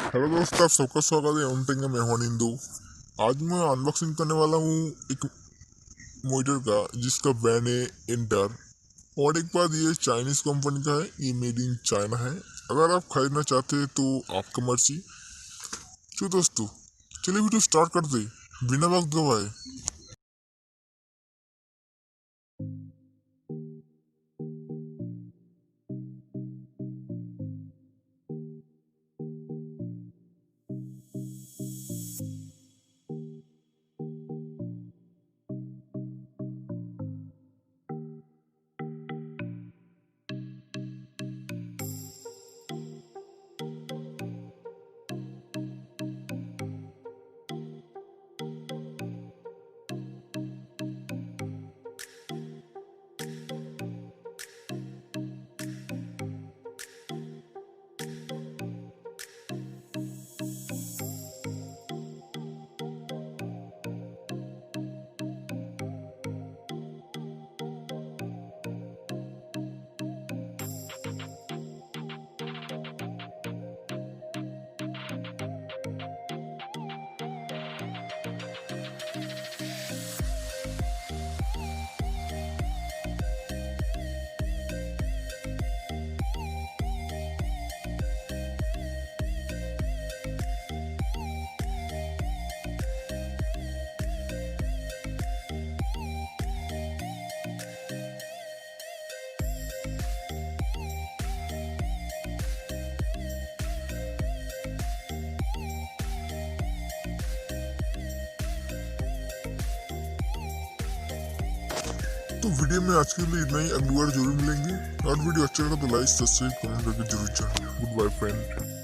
Hello दोस्तों, आप सबका स्वागत है aoneTech में। मैं हूं इंदू। आज मैं अनबॉक्सिंग करने वाला हूं एक मॉनिटर का जिसका ब्रांड है इंटर। और एक बात, ये चाइनीज कंपनी का है, ये मेड इन चाइना है। अगर आप खरीदना चाहते हैं तो आपका मर्जी। तो दोस्तों, चलिए वीडियो स्टार्ट कर दे बिना वक्त गवाए। तो वीडियो में आज के लिए इतना ही। अगली बार जरूर मिलेंगे। और वीडियो अच्छा लगा तो लाइक, सब्सक्राइब, कमेंट करके जरूर जाना। Good bye friend.